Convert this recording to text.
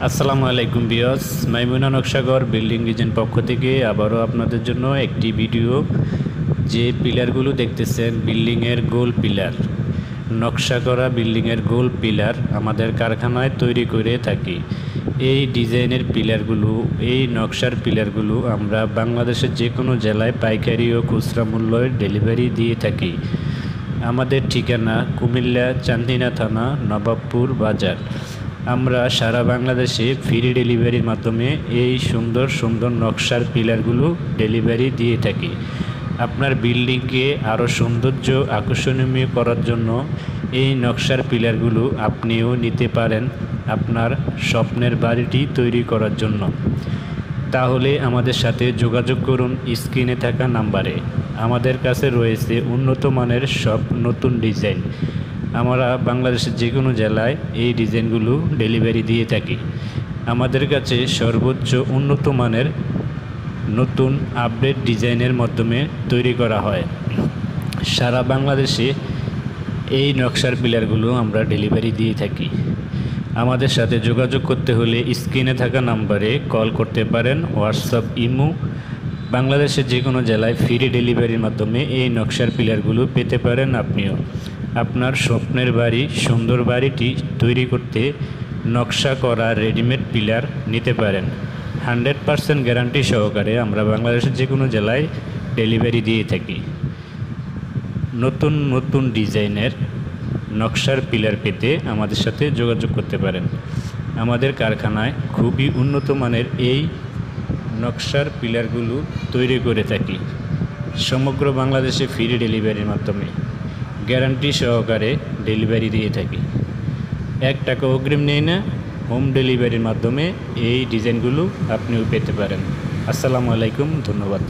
আসসালামু আলাইকুম বিয়স মাইমুনা নকশাগর বিল্ডিং ডিজাইন পক্ষ থেকে আবারও আপনাদের জন্য একটি ভিডিও। যে পিলারগুলো দেখতেছেন বিল্ডিংয়ের গোল পিলার, নকশা করা বিল্ডিংয়ের গোল পিলার আমাদের কারখানায় তৈরি করে থাকি। এই ডিজাইনের পিলারগুলো, এই নকশার পিলারগুলো আমরা বাংলাদেশের যে কোনো জেলায় পাইকারি ও খুচরা মূল্যে ডেলিভারি দিয়ে থাকি। আমাদের ঠিকানা কুমিল্লা চান্দিনা থানা, নবাবপুর বাজার। আমরা সারা বাংলাদেশে ফ্রি ডেলিভারির মাধ্যমে এই সুন্দর সুন্দর নকশার পিলারগুলো ডেলিভারি দিয়ে থাকি। আপনার বিল্ডিংকে আরও সৌন্দর্য আকর্ষণীয় করার জন্য এই নকশার পিলারগুলো আপনিও নিতে পারেন আপনার স্বপ্নের বাড়িটি তৈরি করার জন্য। তাহলে আমাদের সাথে যোগাযোগ করুন স্ক্রিনে থাকা নাম্বারে। আমাদের কাছে রয়েছে উন্নত মানের সব নতুন ডিজাইন। আমরা বাংলাদেশের যে কোনো জেলায় এই ডিজাইনগুলো ডেলিভারি দিয়ে থাকি। আমাদের কাছে সর্বোচ্চ উন্নত মানের নতুন আপডেট ডিজাইনের মাধ্যমে তৈরি করা হয়। সারা বাংলাদেশে এই নকশার পিলারগুলো আমরা ডেলিভারি দিয়ে থাকি। আমাদের সাথে যোগাযোগ করতে হলে স্ক্রিনে থাকা নাম্বারে কল করতে পারেন, হোয়াটসঅ্যাপ, ইমো। বাংলাদেশের যে কোনো জেলায় ফ্রি ডেলিভারির মাধ্যমে এই নকশার পিলারগুলো পেতে পারেন আপনিও। আপনার স্বপ্নের বাড়ি, সুন্দর বাড়িটি তৈরি করতে নকশা করা রেডিমেড পিলার নিতে পারেন। 100% গ্যারান্টি সহকারে আমরা বাংলাদেশের যে কোনো জেলায় ডেলিভারি দিয়ে থাকি। নতুন নতুন ডিজাইনের নকশার পিলার পেতে আমাদের সাথে যোগাযোগ করতে পারেন। আমাদের কারখানায় খুবই উন্নত মানের এই নকশার পিলারগুলো তৈরি করে থাকি সমগ্র বাংলাদেশে ফ্রি ডেলিভারির মাধ্যমে। গ্যারান্টি সহকারে ডেলিভারি দিয়ে থাকি। 1 টাকা অগ্রিম নেই না, হোম ডেলিভারির মাধ্যমে এই ডিজাইনগুলো আপনিও পেতে পারেন। আসসালামু আলাইকুম, ধন্যবাদ।